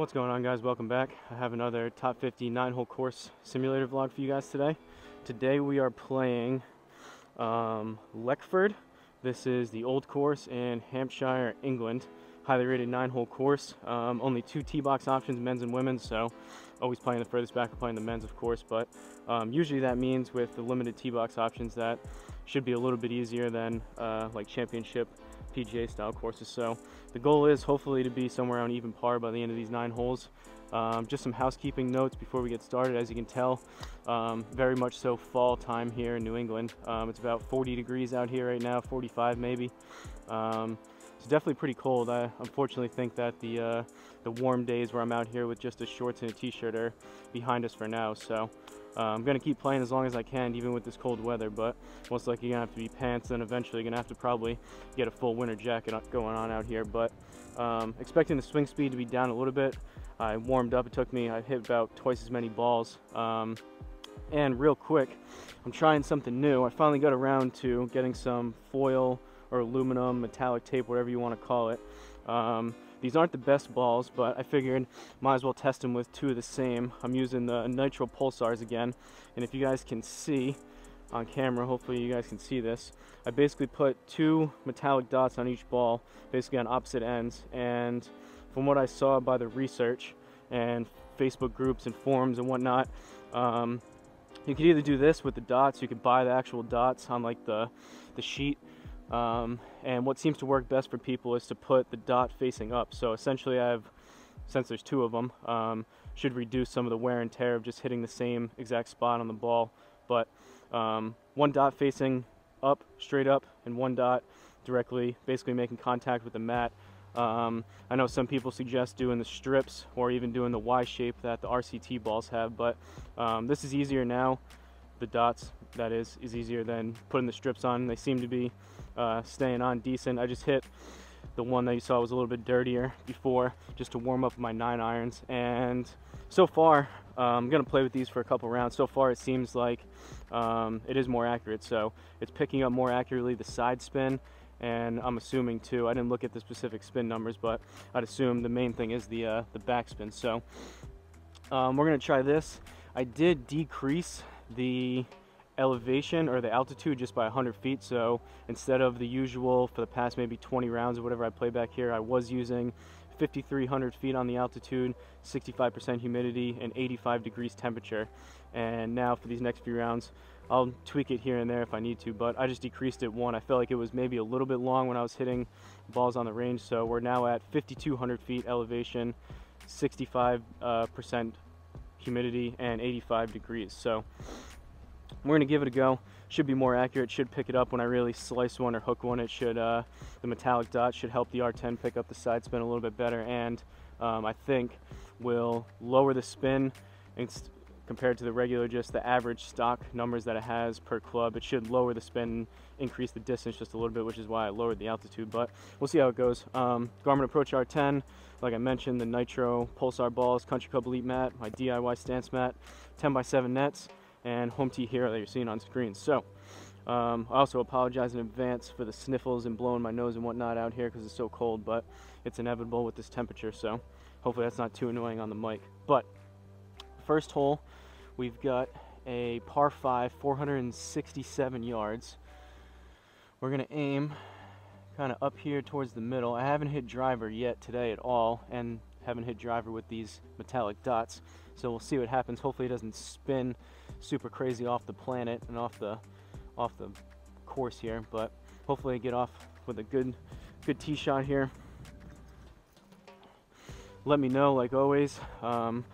What's going on, guys? Welcome back. I have another top 50 9-hole course simulator vlog for you guys today. Today we are playing Leckford. This is the old course in Hampshire, England. Highly rated 9-hole course. Only 2 tee box options, men's and women's, so always playing the furthest back, playing the men's, of course, but usually that means with the limited tee box options that should be a little bit easier than like championship PGA style courses. So the goal is hopefully to be somewhere around even par by the end of these 9 holes. Just some housekeeping notes before we get started. As you can tell, very much so fall time here in New England. It's about 40 degrees out here right now, 45 maybe. It's definitely pretty cold. I unfortunately think that the warm days where I'm out here with just a shorts and a t-shirt are behind us for now. So I'm gonna keep playing as long as I can, even with this cold weather, but most likely you're gonna have to be pants, and eventually you're gonna have to probably get a full winter jacket going on out here. But expecting the swing speed to be down a little bit. I warmed up. I hit about twice as many balls. And real quick, I'm trying something new. I finally got around to getting some foil or aluminum, metallic tape, whatever you want to call it. These aren't the best balls, but I figured might as well test them with 2 of the same. I'm using the Nitro Pulsars again, and if you guys can see on camera, hopefully you guys can see this, I basically put 2 metallic dots on each ball, basically on opposite ends, and from what I saw by the research and Facebook groups and forums and whatnot, you could either do this with the dots, you could buy the actual dots on like the sheet, and what seems to work best for people is to put the dot facing up. So essentially since there's 2 of them, should reduce some of the wear and tear of just hitting the same exact spot on the ball. But 1 dot facing up, straight up, and 1 dot directly, basically making contact with the mat. I know some people suggest doing the strips or even doing the Y shape that the RCT balls have, but this is easier now. The dots, that is easier than putting the strips on. They seem to be staying on decent. I just hit the one that you saw was a little bit dirtier before, just to warm up my 9 irons, and so far I'm gonna play with these for a couple rounds. So far it seems like it is more accurate, so it's picking up more accurately the side spin, and I'm assuming too, I didn't look at the specific spin numbers, but I'd assume the main thing is the backspin. So we're gonna try this. I did decrease the elevation or the altitude just by 100 feet, so instead of the usual for the past maybe 20 rounds or whatever I play back here, I was using 5,300 feet on the altitude, 65% humidity, and 85 degrees temperature. And now for these next few rounds, I'll tweak it here and there if I need to, but I just decreased it 1. I felt like it was maybe a little bit long when I was hitting balls on the range, so we're now at 5,200 feet elevation, 65% humidity, and 85 degrees. So we're gonna give it a go. Should be more accurate, should pick it up when I really slice one or hook one. It should, the metallic dot should help the R10 pick up the side spin a little bit better, and I think will lower the spin compared to the regular, just the average stock numbers that it has per club. It should lower the spin, increase the distance just a little bit, which is why I lowered the altitude, but we'll see how it goes. Garmin Approach R10, like I mentioned, the Nitro Pulsar balls, Country Club Elite mat, my DIY stance mat, 10x7 nets, and Home Tee Hero that you're seeing on screen. So I also apologize in advance for the sniffles and blowing my nose and whatnot out here because it's so cold, but it's inevitable with this temperature, so hopefully that's not too annoying on the mic. But first hole, we've got a par 5, 467 yards. We're gonna aim kind of up here towards the middle. I haven't hit driver yet today at all, and haven't hit driver with these metallic dots, so we'll see what happens. Hopefully it doesn't spin super crazy off the planet and off the course here, but hopefully I get off with a good tee shot here. Let me know, like always. I'm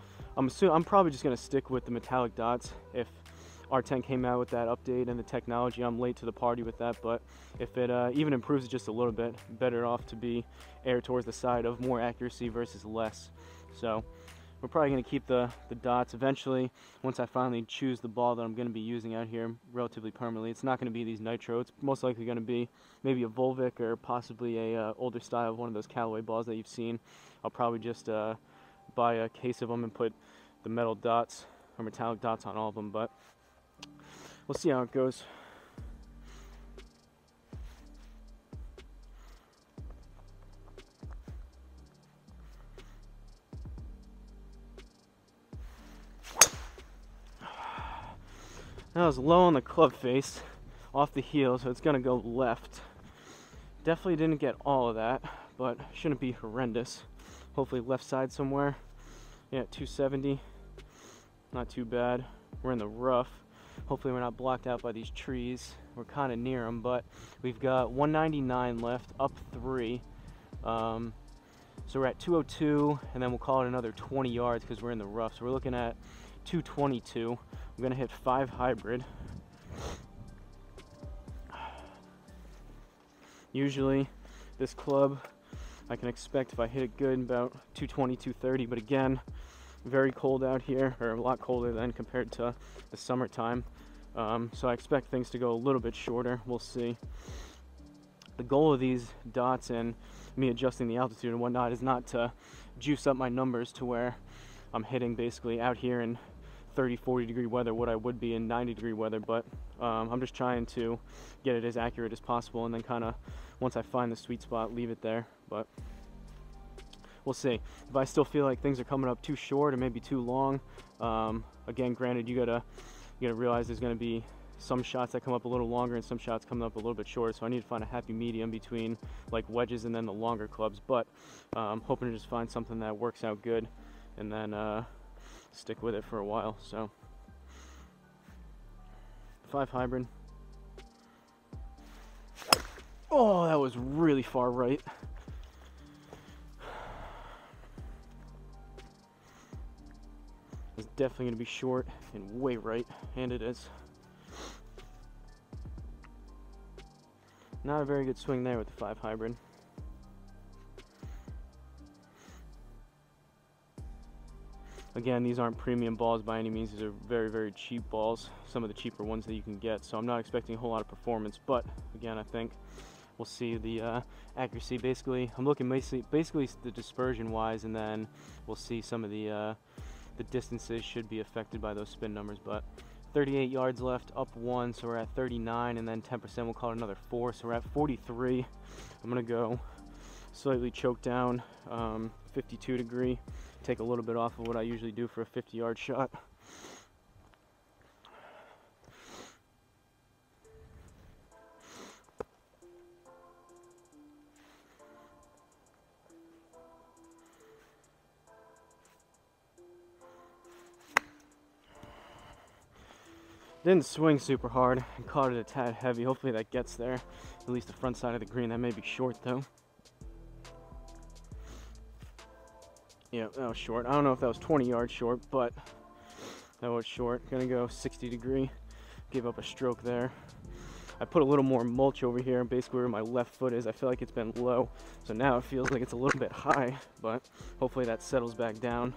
probably just gonna stick with the metallic dots. If R10 came out with that update and the technology, I'm late to the party with that, but if it even improves it just a little bit, better off to be air towards the side of more accuracy versus less. So we're probably going to keep the dots. Eventually, once I finally choose the ball that I'm going to be using out here relatively permanently, it's not going to be these Nitro. It's most likely going to be maybe a Volvic or possibly a older style of one of those Callaway balls that you've seen. I'll probably just buy a case of them and put the metal dots or metallic dots on all of them, but we'll see how it goes. That was low on the club face, off the heel, so it's gonna go left. Definitely didn't get all of that, but shouldn't be horrendous. Hopefully left side somewhere. Yeah, 270. Not too bad. We're in the rough. Hopefully we're not blocked out by these trees. We're kind of near them, but we've got 199 left, up 3. So we're at 202, and then we'll call it another 20 yards because we're in the rough. So we're looking at 222. I'm gonna hit 5 hybrid. Usually this club I can expect, if I hit it good, about 220, 230, but again, very cold out here, or a lot colder than compared to the summertime. So I expect things to go a little bit shorter. We'll see. The goal of these dots and me adjusting the altitude and whatnot is not to juice up my numbers to where I'm hitting basically out here in 30, 40 degree weather what I would be in 90 degree weather, but I'm just trying to get it as accurate as possible, and then kind of once I find the sweet spot, leave it there. But we'll see. If I still feel like things are coming up too short or maybe too long, again, granted, you gotta realize there's gonna be some shots that come up a little longer and some shots coming up a little bit shorter, so I need to find a happy medium between like wedges and then the longer clubs, but hoping to just find something that works out good and then stick with it for a while. So 5 hybrid. Oh, that was really far right. It's definitely gonna be short and way right, and it is. Not a very good swing there with the 5 hybrid. Again, these aren't premium balls by any means. These are very, very cheap balls. Some of the cheaper ones that you can get. So I'm not expecting a whole lot of performance. But again, I think we'll see the accuracy. Basically, I'm looking basically the dispersion wise, and then we'll see some of the distances should be affected by those spin numbers. But 38 yards left, up 1, so we're at 39, and then 10%, we'll call it another 4, so we're at 43. I'm gonna go slightly choke down, 52 degree, take a little bit off of what I usually do for a 50-yard shot. Didn't swing super hard and caught it a tad heavy. Hopefully that gets there. At least the front side of the green. That may be short though. Yeah, that was short. I don't know if that was 20 yards short, but that was short. Gonna go 60 degree. Give up a stroke there. I put a little more mulch over here, basically where my left foot is. I feel like it's been low, so now it feels like it's a little bit high, but hopefully that settles back down.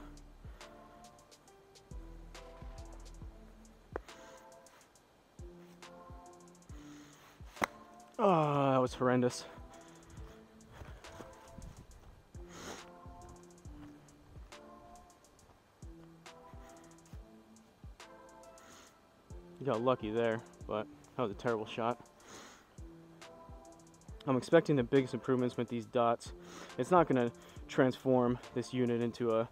Oh, that was horrendous. Got lucky there, but that was a terrible shot. I'm expecting the biggest improvements with these dots. It's not going to transform this unit into a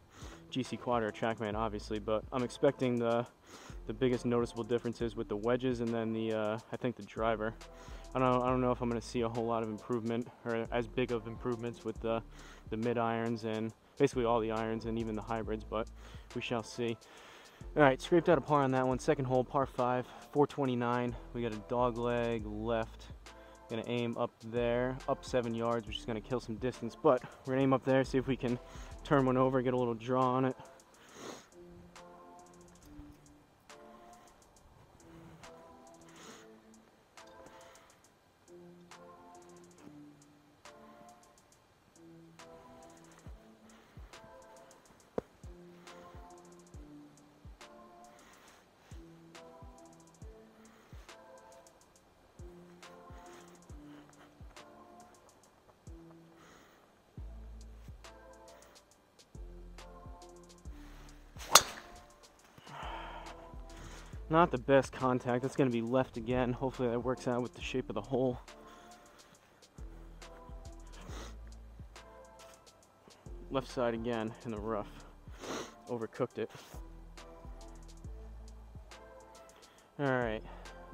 GC Quad or a TrackMan, obviously, but I'm expecting the biggest noticeable differences with the wedges and then the I think the driver. I don't know if I'm going to see a whole lot of improvement or as big of improvements with the mid irons and basically all the irons and even the hybrids, but we shall see. All right, scraped out a par on that one. Second hole, par 5, 429. We got a dog leg left. Gonna aim up there, up 7 yards, which is gonna kill some distance, but we're gonna aim up there, see if we can turn one over, get a little draw on it. Not the best contact. That's going to be left again. Hopefully that works out with the shape of the hole. Left side again in the rough. Overcooked it. Alright,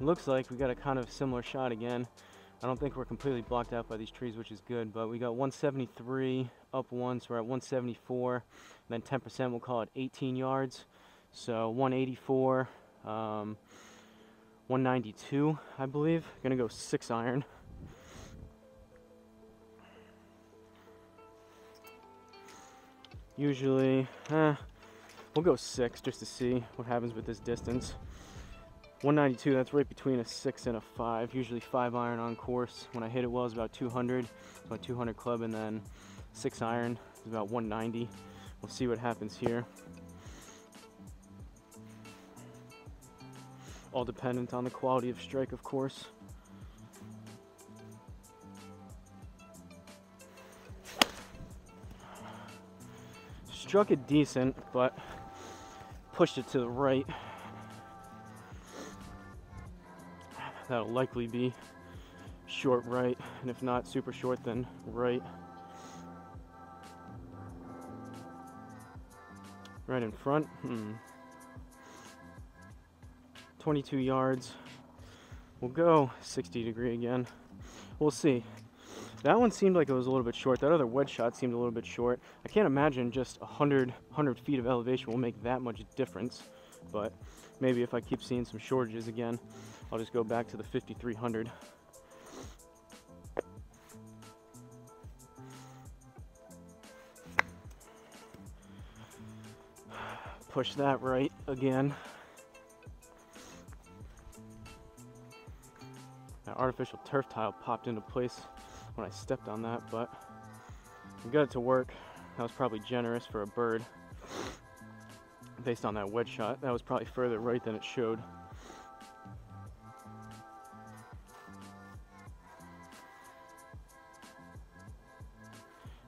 looks like we got a kind of similar shot again. I don't think we're completely blocked out by these trees, which is good, but we got 173 up one, so we're at 174, and then 10%, we'll call it 18 yards. So 184, 192, I believe. Gonna go 6 iron. Usually, we'll go 6 just to see what happens with this distance. 192, that's right between a 6 and a 5. Usually 5 iron on course. When I hit it well, it's about 200. It's about 200 club, and then 6 iron is about 190. We'll see what happens here. All dependent on the quality of strike, of course. Struck it decent, but pushed it to the right. That'll likely be short right, and if not super short, then right. Right in front. 22 yards. We'll go 60 degree again. We'll see. That one seemed like it was a little bit short. That other wedge shot seemed a little bit short. I can't imagine just 100 feet of elevation will make that much difference, but maybe if I keep seeing some shortages again, I'll just go back to the 5,300. Push that right again. That artificial turf tile popped into place when I stepped on that, but I got it to work. That was probably generous for a bird. Based on that wedge shot, that was probably further right than it showed.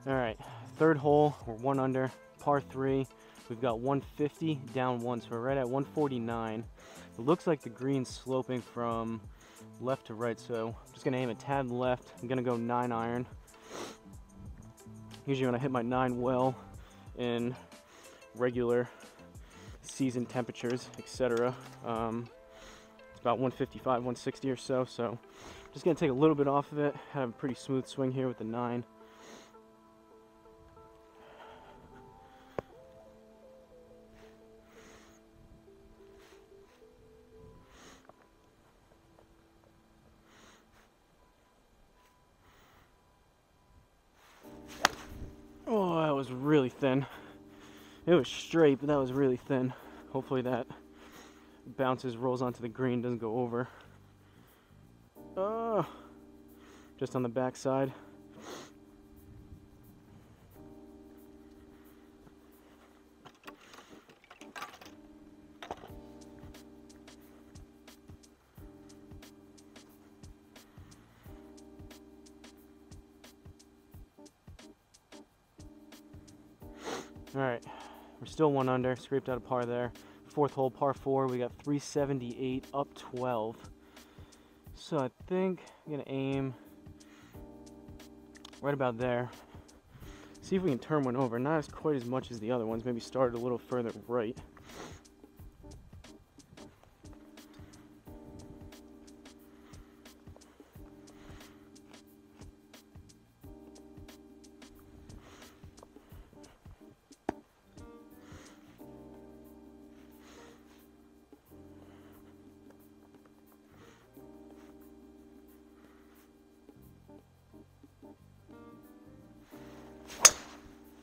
All right, third hole, we're 1 under, par 3. We've got 150 down 1, so we're right at 149. It looks like the green's sloping from left to right, so I'm just gonna aim a tad left. I'm gonna go 9 iron. Usually when I hit my 9 well in regular season temperatures, etc., it's about 155, 160 or so. So just gonna take a little bit off of it. Have a pretty smooth swing here with the 9. Oh, that was really thin. It was straight, but that was really thin. Hopefully that bounces, rolls onto the green, doesn't go over. Oh, just on the back side. All right, we're still 1 under, scraped out a par there. Fourth hole, par 4, we got 378 up 12. So I think I'm gonna aim right about there. See if we can turn one over. Not as quite as much as the other ones, maybe start a little further right.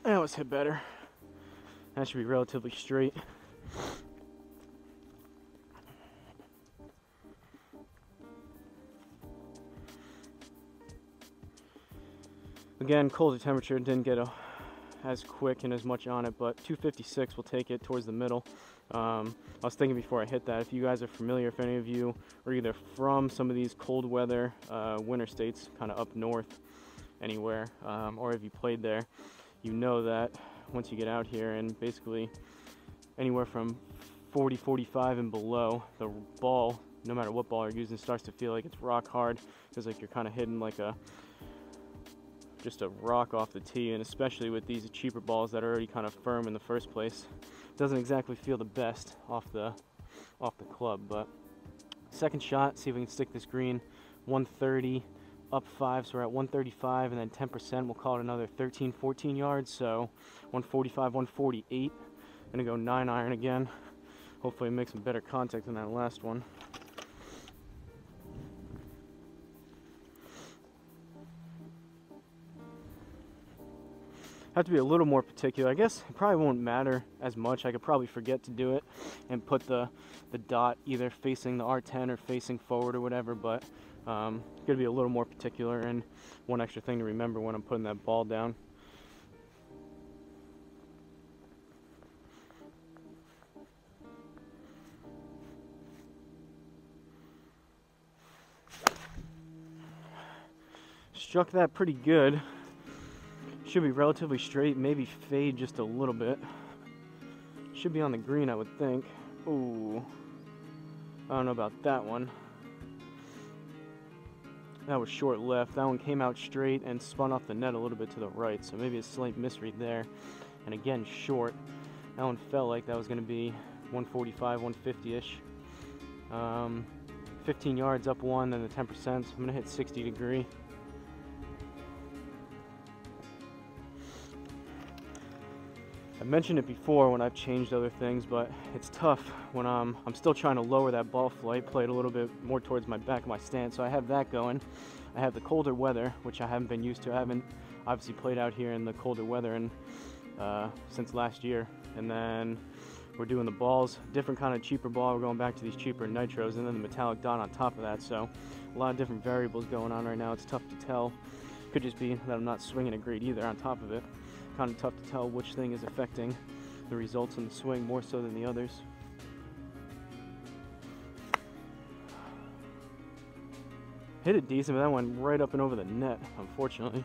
That was hit better. That should be relatively straight. Again, colder temperature, didn't get as quick and as much on it, but 256 will take it towards the middle. I was thinking before I hit that, if you guys are familiar, if any of you are either from some of these cold weather winter states, kind of up north anywhere, or if you played there, you know that once you get out here and basically anywhere from 40, 45 and below, the ball, no matter what ball you're using, starts to feel like it's rock hard. Feels like you're kind of hitting like just a rock off the tee, and especially with these cheaper balls that are already kind of firm in the first place, it doesn't exactly feel the best off the club. But second shot, see if we can stick this green. 130, up 5, so we're at 135, and then 10%, we'll call it another 13, 14 yards, so 145, 148. Gonna go 9-iron again. Hopefully make some better contact than that last one. Have to be a little more particular. I guess it probably won't matter as much. I could probably forget to do it and put the dot either facing the R10 or facing forward or whatever, but gotta be a little more particular, and one extra thing to remember when I'm putting that ball down. Struck that pretty good. Should be relatively straight, maybe fade just a little bit. Should be on the green, I would think. Ooh, I don't know about that one. That was short left. That one came out straight and spun off the net a little bit to the right, so maybe a slight misread there. And again, short. That one felt like that was going to be 145, 150-ish. 15 yards up one, then the 10%, so I'm going to hit 60 degree. I mentioned it before when I've changed other things, but it's tough when I'm still trying to lower that ball flight, play it a little bit more towards my back of my stance. So I have that going. I have the colder weather, which I haven't been used to. I haven't obviously played out here in the colder weather since last year. And then we're doing the balls, different kind of cheaper ball. We're going back to these cheaper nitros, and then the metallic dot on top of that. So a lot of different variables going on right now. It's tough to tell. Could just be that I'm not swinging it great either on top of it. Kind of tough to tell which thing is affecting the results in the swing more so than the others. Hit it decent, but that went right up and over the net, unfortunately.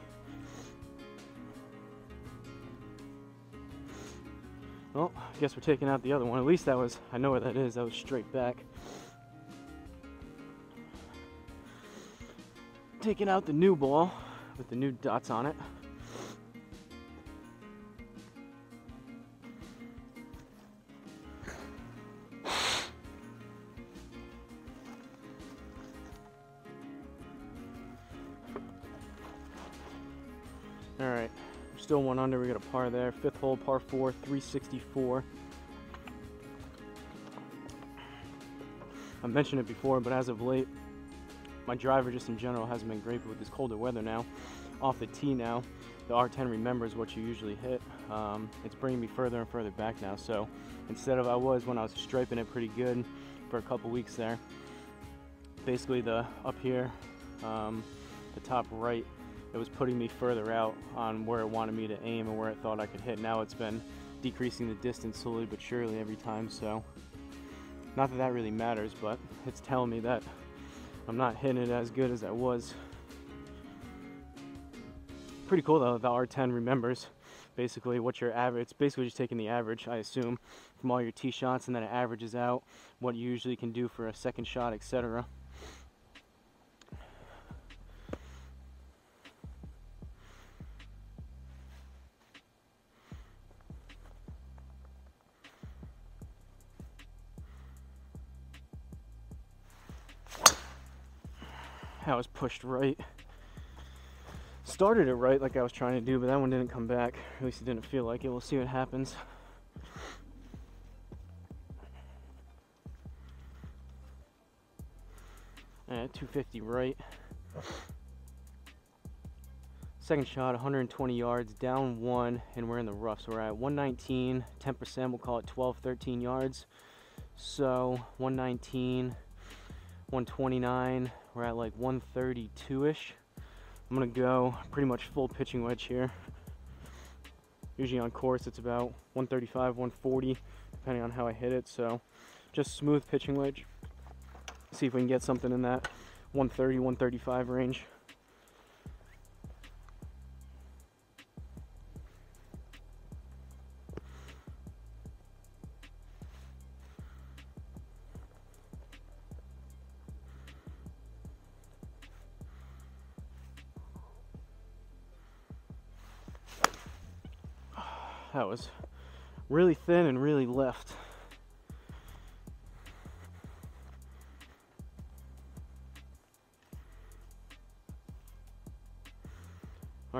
Well, I guess we're taking out the other one. At least that was, I know where that is, that was straight back. Taking out the new ball with the new dots on it. Alright, still one under, we got a par there. Fifth hole, par 4, 364. I mentioned it before, but as of late, my driver just in general hasn't been great, but with this colder weather now, off the tee now, the R10 remembers what you usually hit. It's bringing me further and further back now, so instead of when I was striping it pretty good for a couple weeks there, basically the up here, the top right, it was putting me further out on where it wanted me to aim and where it thought I could hit. Now it's been decreasing the distance slowly but surely every time, so not that that really matters, but it's telling me that I'm not hitting it as good as I was. Pretty cool though, the R10 remembers basically what your average, it's basically just taking the average, I assume, from all your tee shots, and then it averages out what you usually can do for a second shot, etc. I was pushed right. Started it right like I was trying to do, but that one didn't come back. At least it didn't feel like it. We'll see what happens. At 250 right. Second shot, 120 yards, down one, and we're in the rough. So we're at 119, 10%, we'll call it 12, 13 yards. So 119, 129, we're at like 132-ish. I'm gonna go pretty much full pitching wedge here. Usually on course it's about 135, 140, depending on how I hit it. So just smooth pitching wedge. See if we can get something in that 130, 135 range. That was really thin and really left.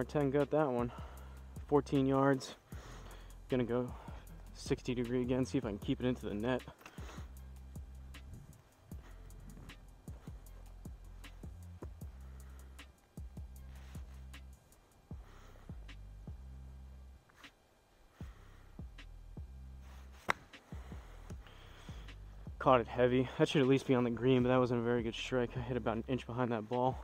R10 got that one. 14 yards. Gonna go 60 degree again, see if I can keep it into the net. Caught it heavy. That should at least be on the green, but that wasn't a very good strike. I hit about an inch behind that ball.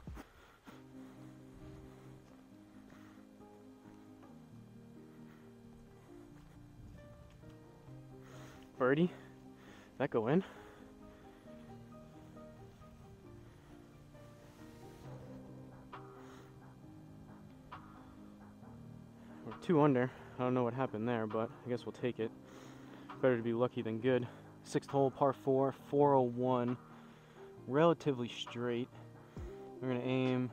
Birdie. That go in? We're 2 under. I don't know what happened there, but I guess we'll take it. Better to be lucky than good. 6th hole, par 4, 401. Relatively straight. We're gonna aim,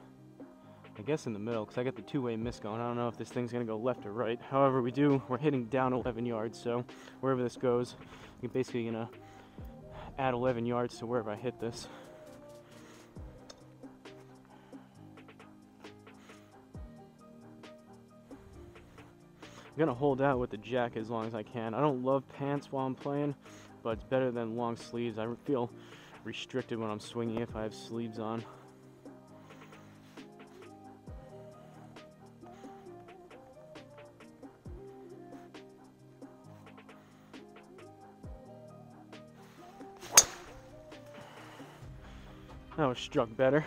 I guess, in the middle, because I got the two-way miss going. I don't know if this thing's gonna go left or right. However, we're hitting down 11 yards, so wherever this goes, you're basically gonna add 11 yards to wherever I hit this. I'm gonna hold out with the jacket as long as I can. I don't love pants while I'm playing, but it's better than long sleeves. I feel restricted when I'm swinging if I have sleeves on. That was struck better.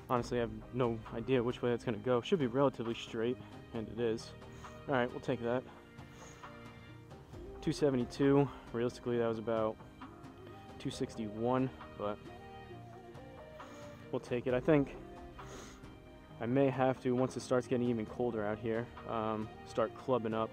Honestly, I have no idea which way that's going to go. Should be relatively straight, and it is. Alright, we'll take that. 272. Realistically, that was about 261, but we'll take it. I think I may have to, once it starts getting even colder out here, start clubbing up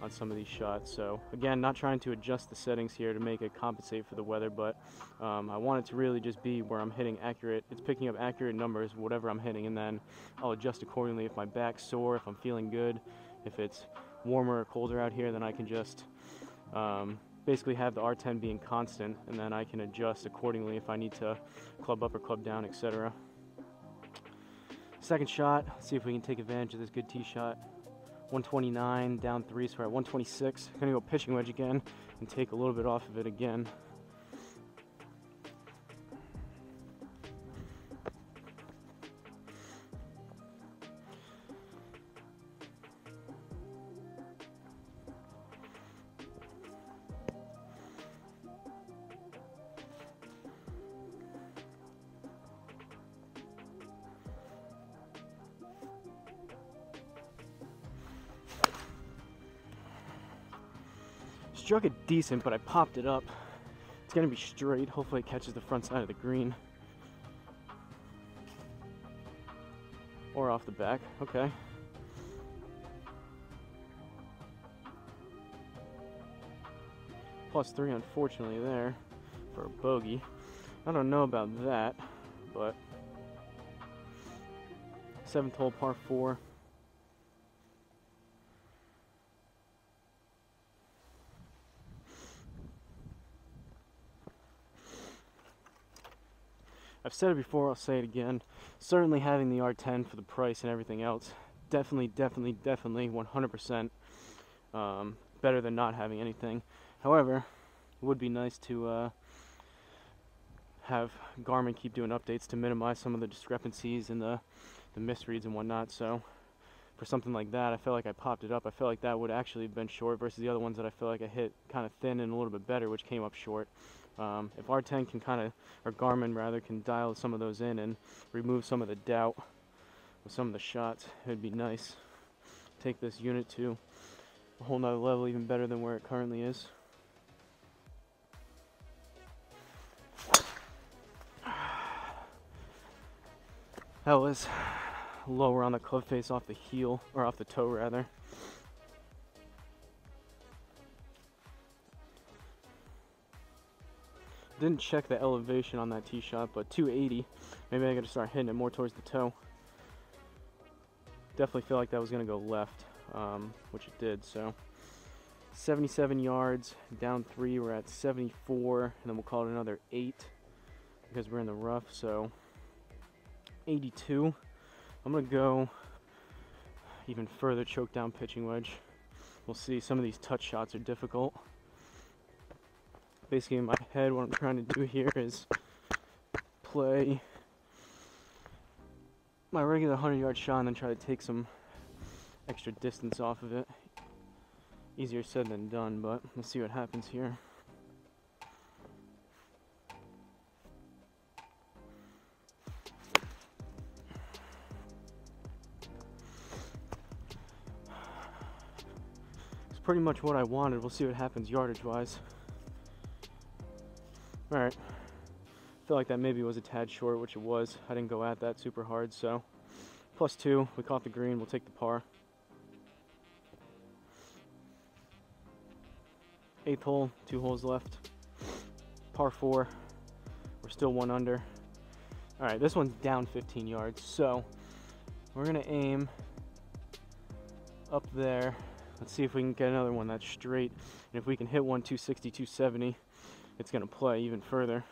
on some of these shots. So again, not trying to adjust the settings here to make it compensate for the weather, but I want it to really just be where I'm hitting accurate. It's picking up accurate numbers, whatever I'm hitting, and then I'll adjust accordingly. If my back's sore, if I'm feeling good, if it's warmer or colder out here, then I can just basically have the R10 being constant, and then I can adjust accordingly if I need to club up or club down, etc. Second shot, let's see if we can take advantage of this good tee shot. 129, down 3, so we're at 126. I'm gonna go pitching wedge again and take a little bit off of it again. Struck it decent, but I popped it up. It's gonna be straight. Hopefully it catches the front side of the green. Or off the back, okay. +3, unfortunately, there for a bogey. I don't know about that, but 7th hole, par 4. I've said it before, I'll say it again. Certainly having the R10 for the price and everything else, definitely 100% better than not having anything. However, it would be nice to have Garmin keep doing updates to minimize some of the discrepancies and the misreads and whatnot. So for something like that, I felt like I popped it up. I felt like that would actually have been short versus the other ones that I feel like I hit kind of thin and a little bit better, which came up short. If R10 can kind of, or Garmin rather, can dial some of those in and remove some of the doubt with some of the shots, it would be nice. Take this unit to a whole nother level, even better than where it currently is. That was lower on the club face off the heel, or off the toe rather. Didn't check the elevation on that tee shot, but 280. Maybe I gotta start hitting it more towards the toe. Definitely feel like that was gonna go left, which it did. So 77 yards, down 3. We're at 74, and then we'll call it another 8 because we're in the rough. So 82. I'm gonna go even further choke down pitching wedge. We'll see. Some of these touch shots are difficult. Basically in my head, what I'm trying to do here is play my regular 100-yard shot and then try to take some extra distance off of it. Easier said than done, but let's see what happens here. It's pretty much what I wanted. We'll see what happens yardage wise. Alright, feel like that maybe was a tad short, which it was. I didn't go at that super hard, so +2, we caught the green, we'll take the par. 8th hole, 2 holes left. Par 4, we're still 1 under. Alright, this one's down 15 yards, so we're gonna aim up there. Let's see if we can get another one that's straight. And if we can hit one 260, 270, it's gonna play even further.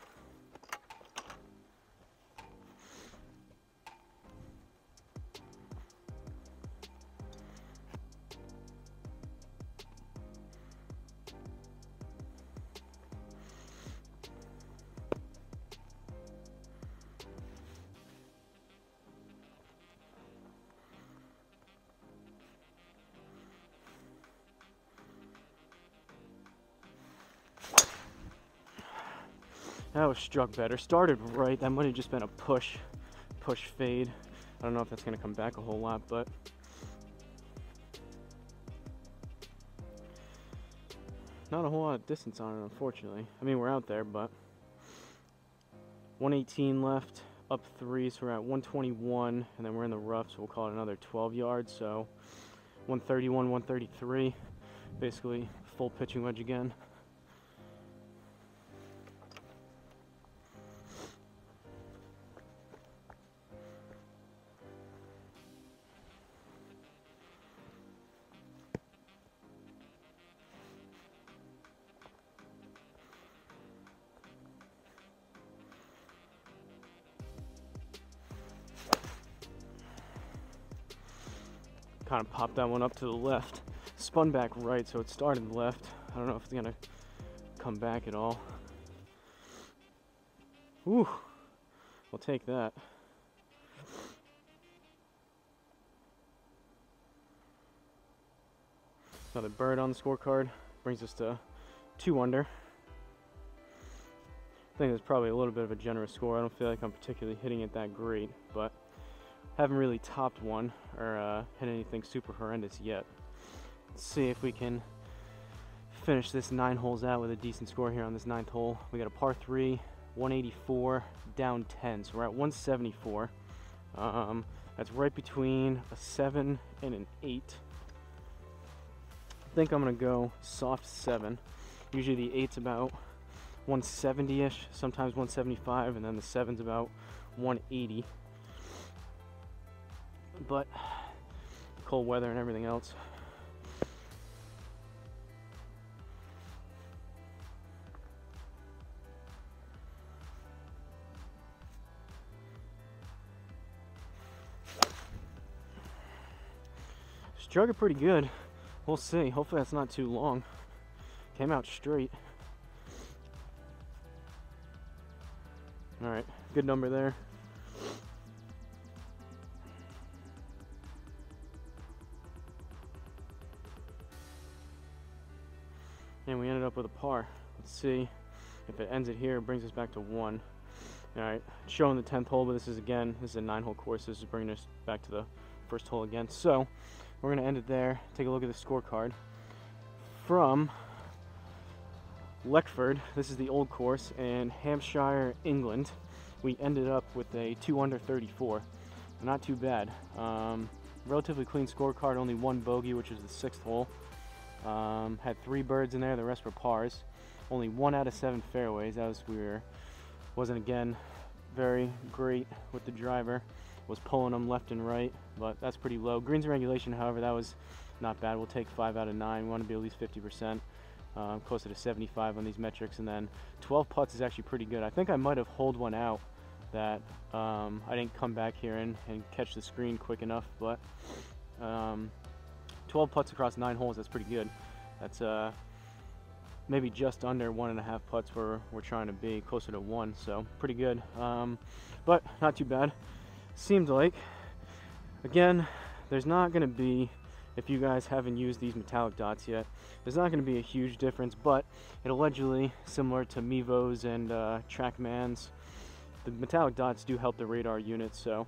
That was struck better. Started right. That might have just been a push fade. I don't know if that's going to come back a whole lot, but not a whole lot of distance on it, unfortunately. I mean, we're out there, but 118 left, up 3, so we're at 121, and then we're in the rough, so we'll call it another 12 yards. So 131, 133, basically full pitching wedge again. Kind of popped that one up to the left, spun back right, so it started left. I don't know if it's gonna come back at all. Whew, we'll take that. Another bird on the scorecard brings us to 2 under. I think that's probably a little bit of a generous score. I don't feel like I'm particularly hitting it that great, but haven't really topped one or hit anything super horrendous yet. Let's see if we can finish this 9 holes out with a decent score here on this 9th hole. We got a par 3, 184, down 10, so we're at 174. That's right between a 7 and an 8. I think I'm gonna go soft 7. Usually the 8's about 170-ish, sometimes 175, and then the 7's about 180. But cold weather and everything else. Struck it pretty good. We'll see. Hopefully that's not too long. Came out straight. All right, good number there. And we ended up with a par. Let's see if it ends it here. It brings us back to 1. All right, showing the 10th hole, but this is a 9-hole course. This is bringing us back to the first hole again. So we're gonna end it there. Take a look at the scorecard from Leckford. This is the old course in Hampshire, England. We ended up with a 2 under 34. Not too bad. Relatively clean scorecard. Only 1 bogey, which is the 6th hole. Had 3 birds in there, the rest were pars. Only 1 out of 7 fairways. That was wasn't again very great with the driver. Was pulling them left and right, but that's pretty low. Greens and regulation, however, that was not bad. We'll take 5 out of 9. We want to be at least 50%. closer to 75 on these metrics, and then 12 putts is actually pretty good. I think I might have holed one out that I didn't come back here and catch the screen quick enough, but 12 putts across 9 holes, that's pretty good. That's maybe just under 1.5 putts where we're trying to be, closer to 1, so pretty good. But not too bad. Seemed like, again, there's not going to be, if you guys haven't used these metallic dots yet, there's not going to be a huge difference, but it allegedly, similar to Mevo's and TrackMan's, the metallic dots do help the radar unit, so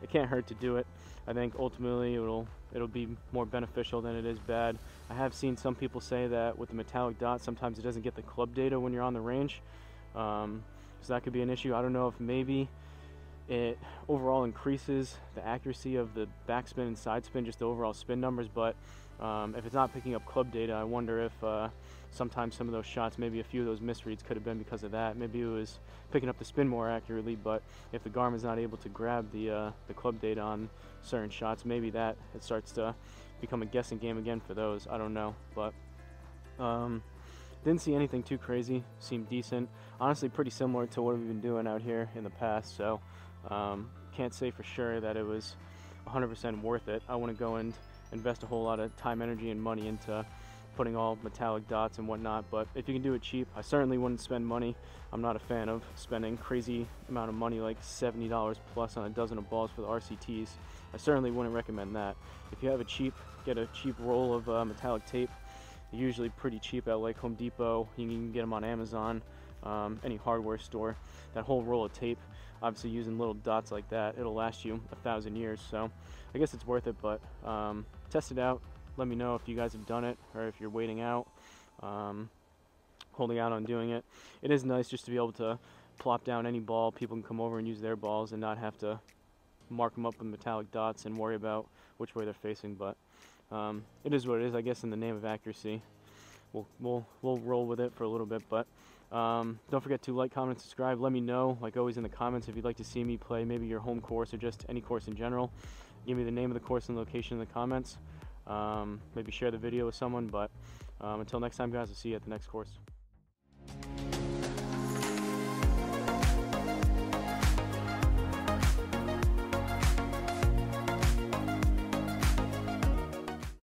it can't hurt to do it. I think ultimately it'll be more beneficial than it is bad. I have seen some people say that with the metallic dot, sometimes it doesn't get the club data when you're on the range, so that could be an issue. I don't know if maybe it overall increases the accuracy of the backspin and side spin, just the overall spin numbers, but if it's not picking up club data, I wonder if sometimes some of those shots, maybe a few of those misreads could have been because of that. Maybe it was picking up the spin more accurately, but if the Garmin's not able to grab the club data on certain shots, maybe that it starts to become a guessing game again for those. I don't know, but didn't see anything too crazy. Seemed decent. Honestly, pretty similar to what we've been doing out here in the past, so can't say for sure that it was 100% worth it. I wouldn't go and invest a whole lot of time, energy, and money into putting all metallic dots and whatnot, but if you can do it cheap, I certainly wouldn't spend money. I'm not a fan of spending crazy amount of money, like $70 plus on a dozen of balls for the RCTs. I certainly wouldn't recommend that. If you have get a cheap roll of metallic tape. They're usually pretty cheap at like Home Depot. You can get them on Amazon, any hardware store. That whole roll of tape, obviously using little dots like that, it'll last you 1,000 years, so I guess it's worth it, but test it out. Let me know if you guys have done it or if you're waiting out, holding out on doing it. It is nice just to be able to plop down any ball. People can come over and use their balls and not have to mark them up with metallic dots and worry about which way they're facing, but it is what it is, I guess, in the name of accuracy. We'll roll with it for a little bit, but don't forget to like, comment, and subscribe. Let me know, like always, in the comments if you'd like to see me play maybe your home course or just any course in general. Give me the name of the course and location in the comments. Maybe share the video with someone, but until next time, guys, I'll see you at the next course.